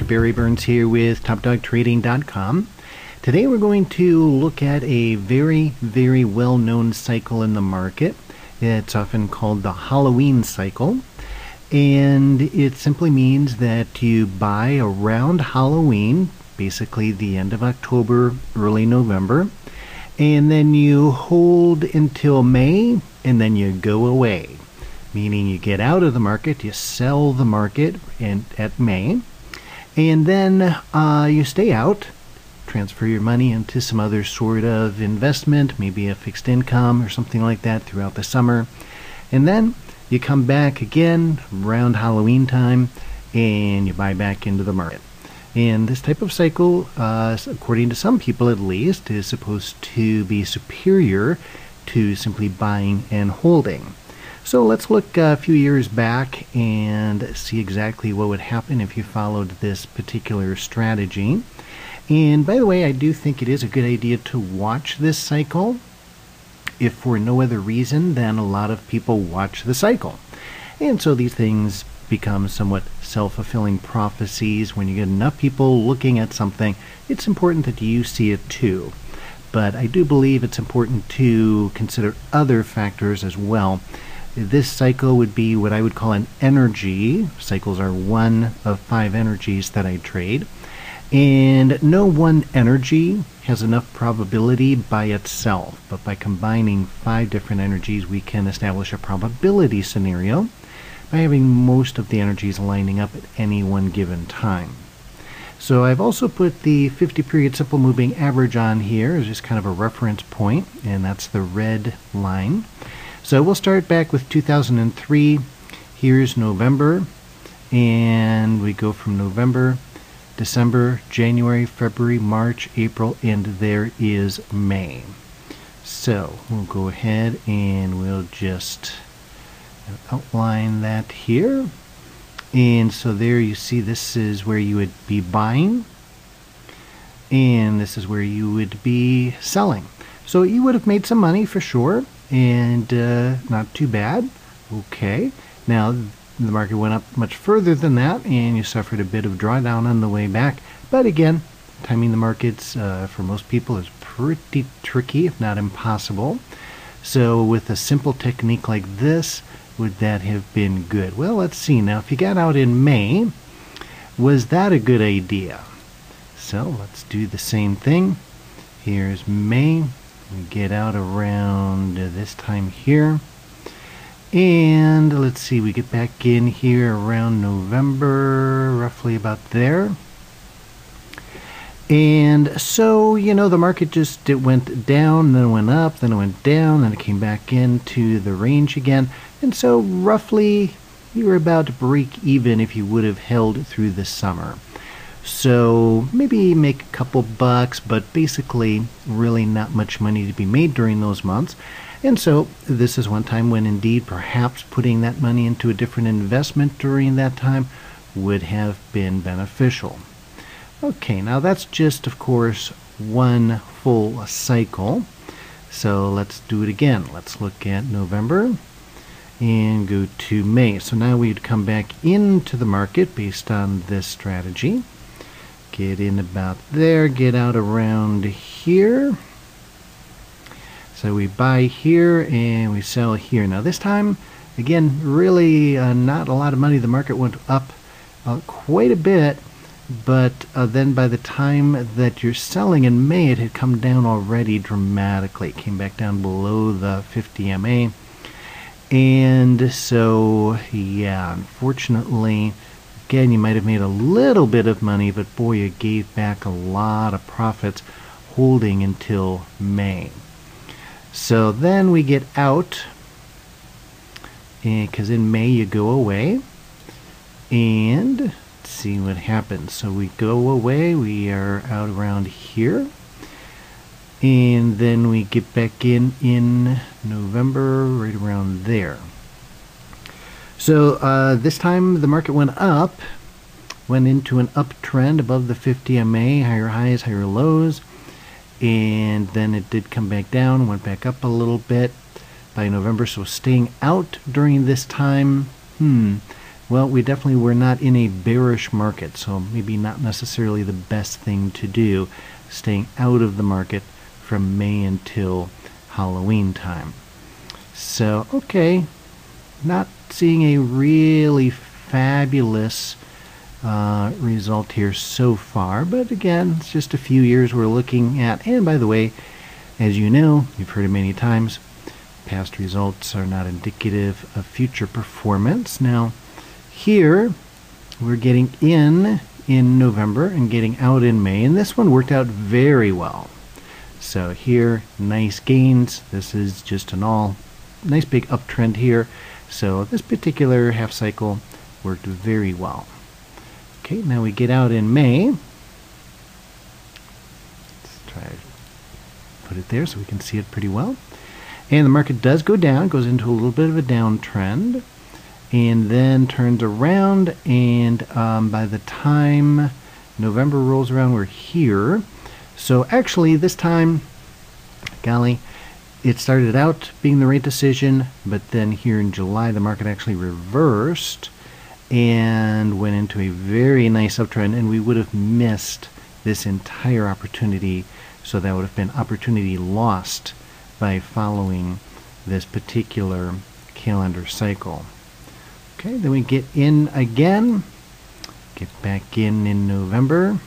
Barry Burns here with TopDogTrading.com. Today we're going to look at a very, very well-known cycle in the market. It's often called the Halloween cycle, and it simply means that you buy around Halloween, basically the end of October, early November, and then you hold until May, and then you go away. Meaning you get out of the market, you sell the market at May, and then you stay out, transfer your money into some other sort of investment, maybe a fixed income or something like that throughout the summer, and then you come back again around Halloween time and you buy back into the market. And this type of cycle, according to some people at least, is supposed to be superior to simply buying and holding. So let's look a few years back and see exactly what would happen if you followed this particular strategy. And by the way, I do think it is a good idea to watch this cycle, if for no other reason than a lot of people watch the cycle. And so these things become somewhat self-fulfilling prophecies. When you get enough people looking at something, it's important that you see it too. But I do believe it's important to consider other factors as well. This cycle would be what I would call an energy. Cycles are one of 5 energies that I trade. And no one energy has enough probability by itself. But by combining 5 different energies, we can establish a probability scenario by having most of the energies lining up at any one given time. So I've also put the 50-period simple moving average on here as just kind of a reference point, and that's the red line. So we'll start back with 2003. Here's November, and we go from November, December, January, February, March, April, and there is May. So we'll go ahead and we'll just outline that here. And so there you see this is where you would be buying, and this is where you would be selling. So you would have made some money for sure, and not too bad. Okay, now the market went up much further than that, and you suffered a bit of drawdown on the way back. But again, timing the markets for most people is pretty tricky, if not impossible. So with a simple technique like this, would that have been good? Well, let's see. Now, if you got out in May, was that a good idea? So let's do the same thing. Here's May. We get out around this time here. And let's see, we get back in here around November, roughly about there. And so, you know, the market it went down, then it went up, then it went down, then it came back into the range again. And so roughly you were about to break even if you would have held through the summer. So maybe make a couple bucks, but basically really not much money to be made during those months. And so this is one time when indeed perhaps putting that money into a different investment during that time would have been beneficial. Okay, now that's just, of course, one full cycle. So let's do it again. Let's look at November and go to May. So now we'd come back into the market based on this strategy. Get in about there, get out around here. So we buy here and we sell here. Now this time, again, really not a lot of money. The market went up quite a bit, but then by the time that you're selling in May, it had come down already dramatically. It came back down below the 50 MA. And so, yeah, unfortunately, again, you might have made a little bit of money, but boy, you gave back a lot of profits holding until May. So then we get out, because in May you go away, and let's see what happens. So we go away, we are out around here, and then we get back in November, right around there. So this time the market went up, went into an uptrend above the 50 MA, higher highs, higher lows, and then it did come back down, went back up a little bit by November. So staying out during this time, well, we definitely were not in a bearish market, so maybe not necessarily the best thing to do, staying out of the market from May until Halloween time. So, okay, not seeing a really fabulous result here so far, but again, it's just a few years we're looking at. And by the way, as you know, you've heard it many times, past results are not indicative of future performance. Now, here we're getting in November and getting out in May, and this one worked out very well. So here, nice gains. This is just an all nice big uptrend here. So this particular half cycle worked very well. Okay, now we get out in May. Let's try to put it there so we can see it pretty well. And the market does go down, goes into a little bit of a downtrend, and then turns around, and by the time November rolls around, we're here. So actually this time, golly, it started out being the right decision, but then here in July the market actually reversed and went into a very nice uptrend, and we would have missed this entire opportunity. So that would have been opportunity lost by following this particular calendar cycle. Okay, then we get in again, get back in November,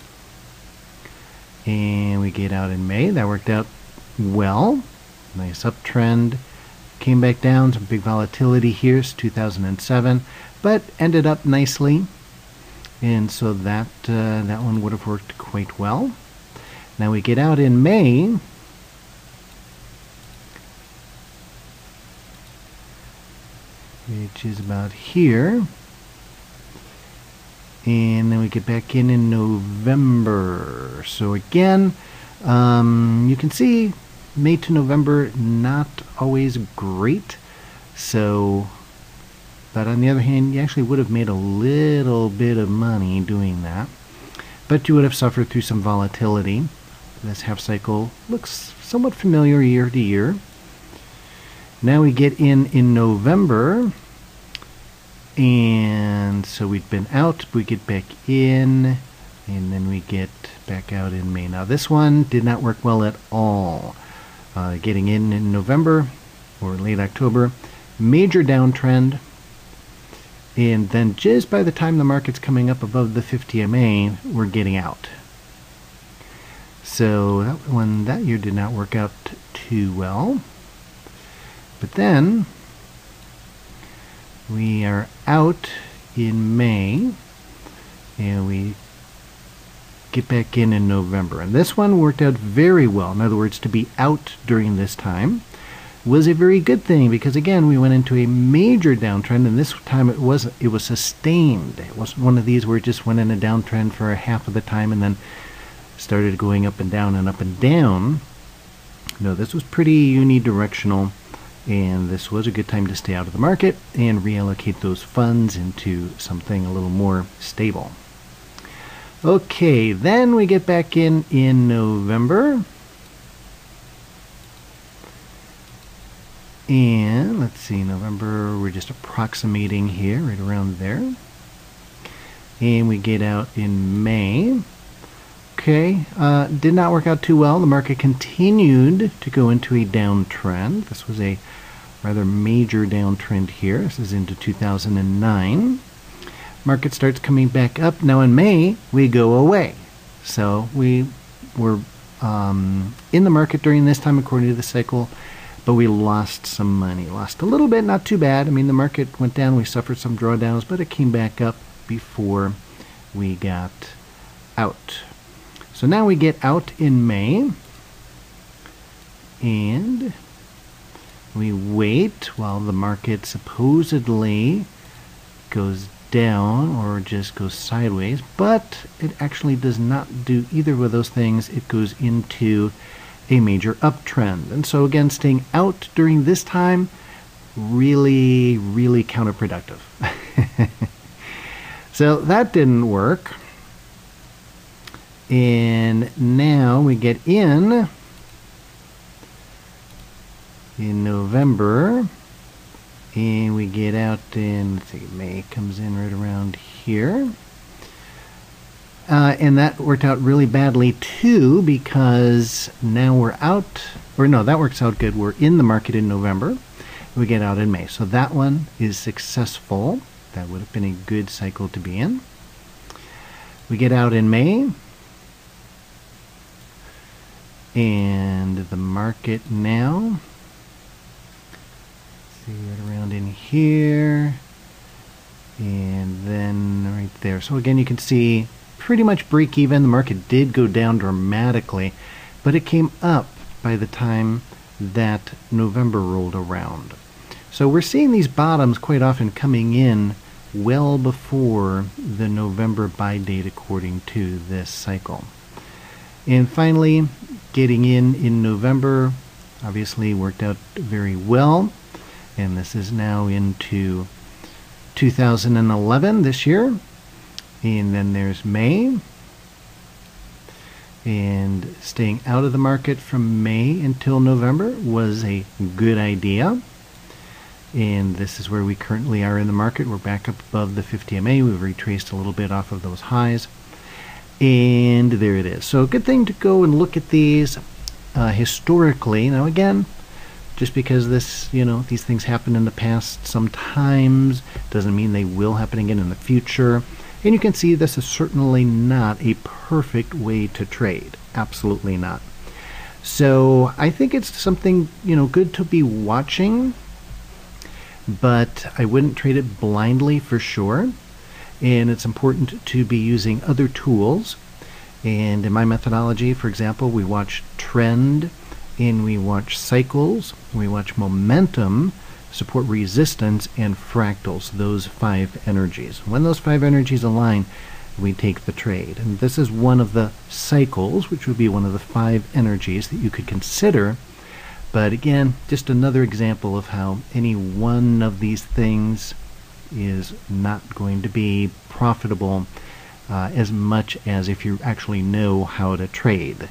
and we get out in May. That worked out well. Nice uptrend. Came back down, some big volatility here. It's 2007, but ended up nicely. And so that that one would have worked quite well. Now we get out in May. Which is about here. And then we get back in November. So again, you can see May to November, not always great. So, but on the other hand, you actually would have made a little bit of money doing that. But you would have suffered through some volatility. This half cycle looks somewhat familiar year to year. Now we get in November. And so we've been out, we get back in, and then we get back out in May. Now this one did not work well at all. Getting in November or late October, major downtrend, and then just by the time the market's coming up above the 50 MA, we're getting out. So that one that year did not work out too well. But then we are out in May, and we get back in November. And this one worked out very well. In other words, to be out during this time was a very good thing, because again, we went into a major downtrend, and this time it was sustained. It wasn't one of these where it just went in a downtrend for a half of the time and then started going up and down and up and down. No, this was pretty unidirectional. And this was a good time to stay out of the market and reallocate those funds into something a little more stable. Okay, then we get back in November. And let's see, November, we're just approximating here, right around there. And we get out in May. Okay, did not work out too well. The market continued to go into a downtrend. This was a rather major downtrend here. This is into 2009. Market starts coming back up. Now in May, we go away. So we were in the market during this time according to the cycle, but we lost some money. Lost a little bit, not too bad. I mean, the market went down. We suffered some drawdowns, but it came back up before we got out. So now we get out in May, and we wait while the market supposedly goes down or just goes sideways, but it actually does not do either of those things. It goes into a major uptrend. And so again, staying out during this time, really, really counterproductive. So that didn't work. And now we get in November, And we get out in, let's see, May comes in right around here. And that worked out really badly too, because now we're out, or no, that works out good. We're in the market in November. We get out in May. So that one is successful. That would have been a good cycle to be in. We get out in May. And the market now, see right around in here. And then right there. So again, you can see pretty much break even. The market did go down dramatically, but it came up by the time that November rolled around. So we're seeing these bottoms quite often coming in well before the November buy date according to this cycle. And finally, getting in November obviously worked out very well. And this is now into 2011 this year. And then there's May. And staying out of the market from May until November was a good idea. And this is where we currently are in the market. We're back up above the 50 MA. We've retraced a little bit off of those highs. And there it is. So a good thing to go and look at these historically. Now again, just because these things happen in the past sometimes doesn't mean they will happen again in the future. And you can see this is certainly not a perfect way to trade. Absolutely not. So I think it's something, good to be watching, but I wouldn't trade it blindly for sure. And it's important to be using other tools. And in my methodology, for example, we watch trend, and we watch cycles, we watch momentum, support resistance, and fractals, those 5 energies. When those 5 energies align, we take the trade. And this is one of the cycles, which would be one of the 5 energies that you could consider. But again, just another example of how any one of these things is not going to be profitable as much as if you actually know how to trade.